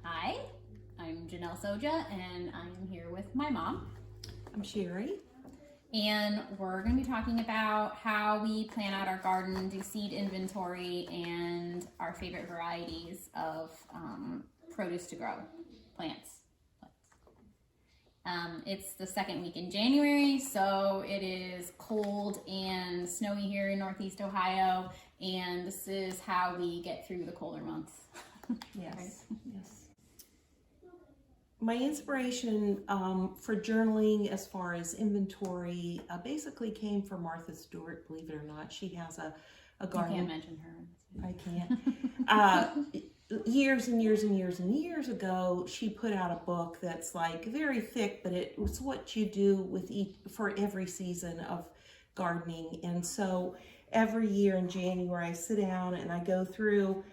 Hi, I'm Janelle Soja, and I'm here with my mom. I'm Shari. And we're going to be talking about how we plan out our garden, do seed inventory, and our favorite varieties of produce to grow, plants. It's the second week in January, so it is cold and snowy here in Northeast Ohio, and this is how we get through the colder months. Yes. Right? Yes. My inspiration for journaling as far as inventory basically came from Martha Stewart, believe it or not. She has a garden. You can't mention her. I can't. Years and years and years and years ago, she put out a book that's like very thick, but it was what you do with for every season of gardening. And so every year in January, I sit down and I go through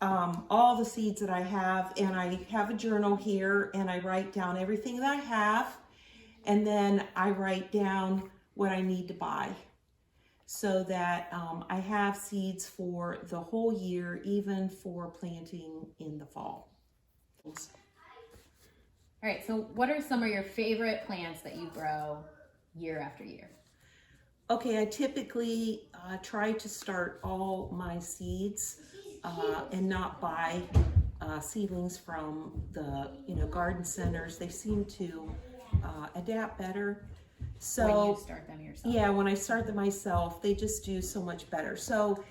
all the seeds that I have, and I have a journal here, and I write down everything that I have, and then I write down what I need to buy so that I have seeds for the whole year, even for planting in the fall. All right, so what are some of your favorite plants that you grow year after year? Okay, I typically try to start all my seeds and not buy seedlings from the garden centers. They seem to adapt better. So when you start them yourself. Yeah, when I start them myself, they just do so much better. So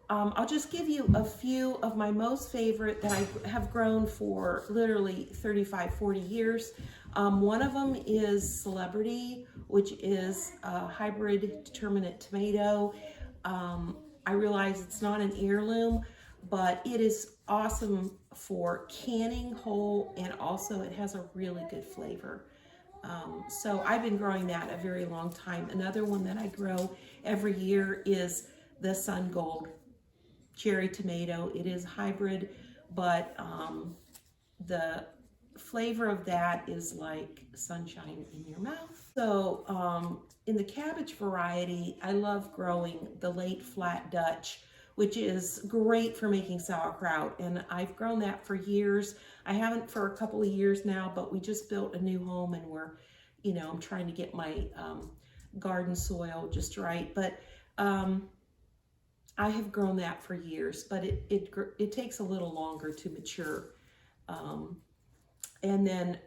I'll just give you a few of my most favorite that I have grown for literally 35, 40 years. One of them is Celebrity, which is a hybrid determinate tomato. I realize it's not an heirloom, but it is awesome for canning whole, and also it has a really good flavor. So I've been growing that a very long time. Another one that I grow every year is the Sun Gold cherry tomato. It is hybrid, but the flavor of that is like sunshine in your mouth. So in the cabbage variety, I love growing the late flat Dutch, which is great for making sauerkraut, and I've grown that for years. I haven't for a couple of years now, but we just built a new home, and I'm trying to get my garden soil just right. But I have grown that for years, but it takes a little longer to mature. And then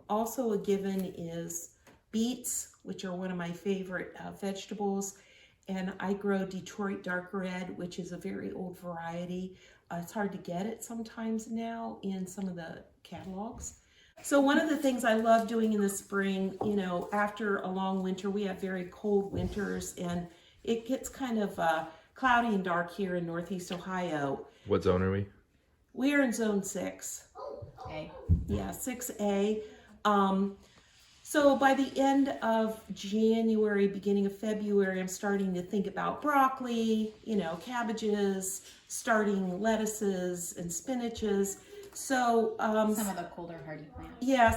also a given is beets, which are one of my favorite vegetables. And I grow Detroit Dark Red, which is a very old variety. It's hard to get it sometimes now in some of the catalogs. So one of the things I love doing in the spring, after a long winter, we have very cold winters, and it gets kind of cloudy and dark here in Northeast Ohio. What zone are we? We are in zone 6. A. Yeah, 6A. So by the end of January, beginning of February, I'm starting to think about broccoli, cabbages, starting lettuces and spinaches. So some of the colder hardy plants. Yeah,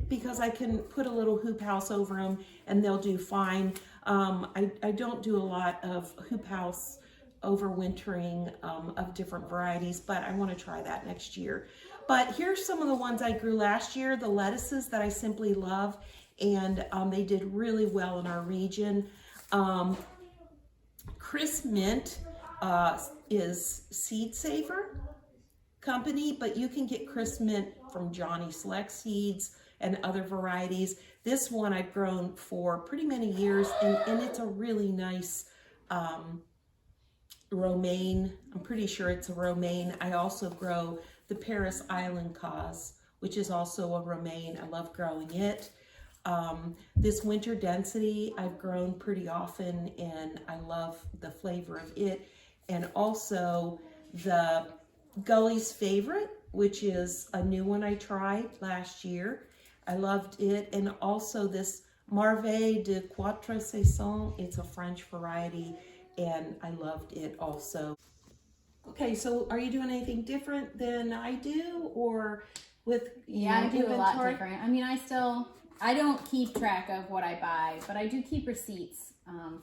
because I can put a little hoop house over them and they'll do fine. I don't do a lot of hoop house overwintering of different varieties, but I want to try that next year. But here's some of the ones I grew last year, the lettuces that I simply love, and they did really well in our region. Chris Mint is Seed Saver company, but you can get Chris Mint from Johnny Select Seeds and other varieties. This one I've grown for pretty many years, and it's a really nice romaine. I'm pretty sure it's a romaine. I also grow the Paris Island Cause, which is also a romaine. I love growing it. This Winter Density I've grown pretty often, and I love the flavor of it. And also the Gully's Favorite, which is a new one I tried last year. I loved it. And also this Marveille de Quatre Saisons. It's a French variety, and I loved it also. Okay, so are you doing anything different than I do, or with I do inventory? a lot different. I mean, I don't keep track of what I buy, but I do keep receipts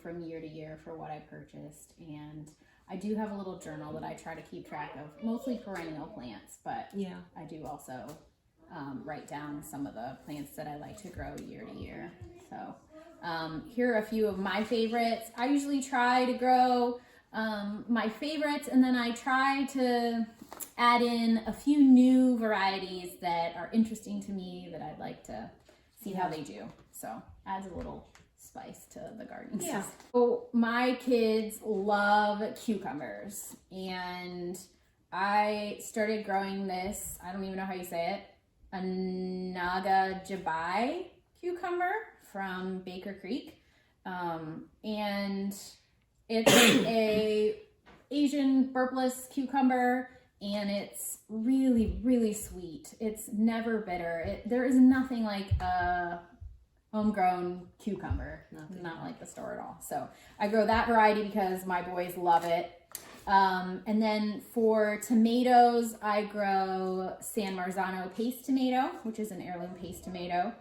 from year to year for what I purchased, and I do have a little journal that I try to keep track of, mostly perennial plants, but Yeah. I do also write down some of the plants that I like to grow year to year. So here are a few of my favorites. I usually try to grow my favorites, and then I try to add in a few new varieties that are interesting to me that I'd like to see how they do. So adds a little spice to the garden. Yeah. So my kids love cucumbers, and I started growing this, I don't even know how you say it, a Naga Jabai cucumber from Baker Creek. And it's a Asian burpless cucumber, and it's really, really sweet. It's never bitter. There is nothing like a homegrown cucumber, not like the store at all. So I grow that variety because my boys love it. And then for tomatoes, I grow San Marzano paste tomato, which is an heirloom paste tomato.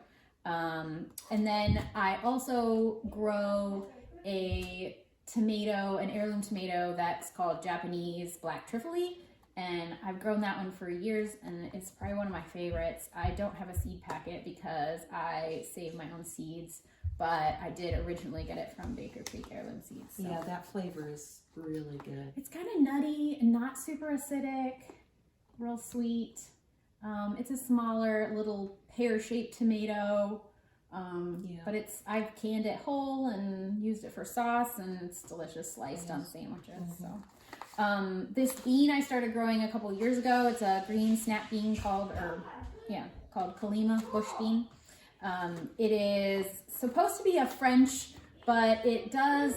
And then I also grow an heirloom tomato that's called Japanese black trifle, and I've grown that one for years, and it's probably one of my favorites. I don't have a seed packet because I save my own seeds, but I did originally get it from Baker Creek Heirloom Seeds. So. Yeah, that flavor is really good. It's kind of nutty and not super acidic, real sweet. It's a smaller little pear-shaped tomato, but I've canned it whole and used it for sauce, and it's delicious sliced on sandwiches. So, this bean I started growing a couple years ago. It's a green snap bean called Kalima bush bean. It is supposed to be a French, but it does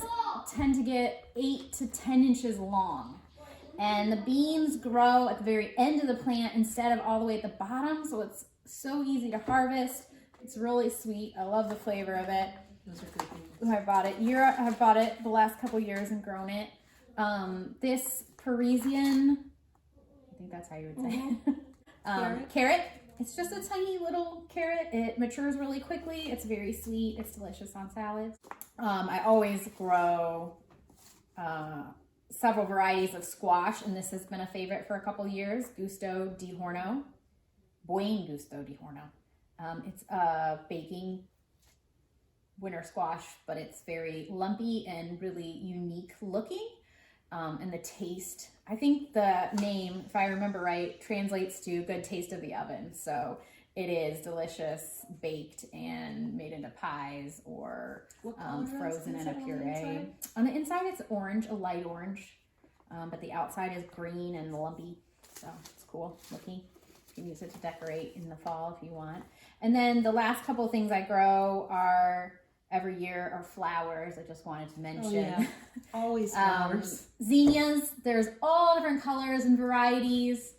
tend to get 8 to 10 inches long. And the beans grow at the very end of the plant instead of all the way at the bottom, so it's so easy to harvest. It's really sweet. I love the flavor of it. Those are good beans. I've bought it the last couple years and grown it. This Parisian, I think that's how you would say it. Carrot. It's just a tiny little carrot. It matures really quickly. It's very sweet. It's delicious on salads. I always grow several varieties of squash, and this has been a favorite for a couple years. Buen Gusto di Horno. It's a baking winter squash, but it's very lumpy and really unique looking. And the taste, I think the name, if I remember right, translates to good taste of the oven. So it is delicious, baked and made into pies or frozen in a puree. On the inside, it's orange, a light orange, but the outside is green and lumpy. So it's cool looking. You can use it to decorate in the fall if you want. And then the last couple things I grow every year are flowers. I just wanted to mention. Oh, yeah. Always flowers. Zinnias. There's all different colors and varieties.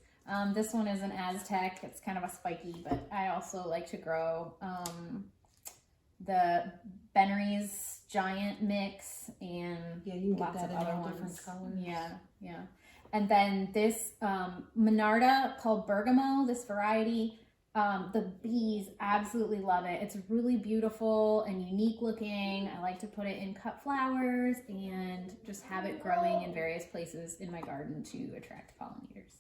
This one is an Aztec. It's kind of a spiky, but I also like to grow the Bennery's giant mix and you can lots get that of in other all ones. different colors. Yeah. And then this Monarda called Bergamo, this variety. The bees absolutely love it. It's really beautiful and unique looking. I like to put it in cut flowers and just have it growing in various places in my garden to attract pollinators.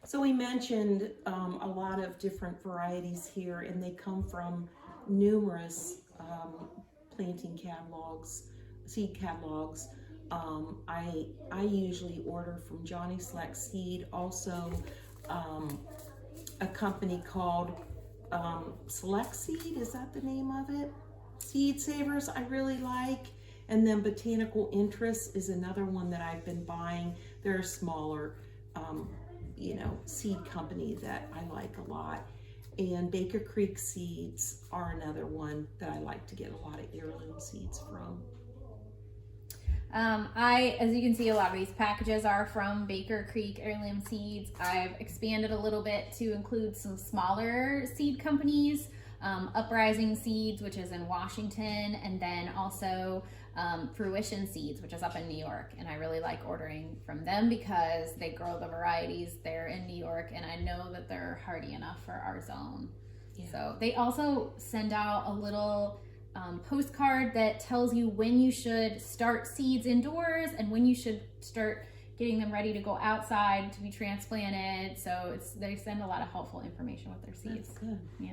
So we mentioned a lot of different varieties here, and they come from numerous planting catalogs, seed catalogs. I usually order from Johnny Select Seed, also a company called Select Seed, is that the name of it? Seed Savers I really like, and then Botanical Interest is another one that I've been buying. They're a smaller seed company that I like a lot. And Baker Creek Seeds are another one that I like to get a lot of heirloom seeds from. As you can see, a lot of these packages are from Baker Creek Heirloom Seeds. I've expanded a little bit to include some smaller seed companies, Uprising Seeds, which is in Washington, and then also Fruition Seeds, which is up in New York. And I really like ordering from them because they grow the varieties there in New York, and I know that they're hardy enough for our zone. Yeah. So they also send out a little postcard that tells you when you should start seeds indoors and when you should start getting them ready to go outside to be transplanted. So they send a lot of helpful information with their seeds. That's good. Yeah.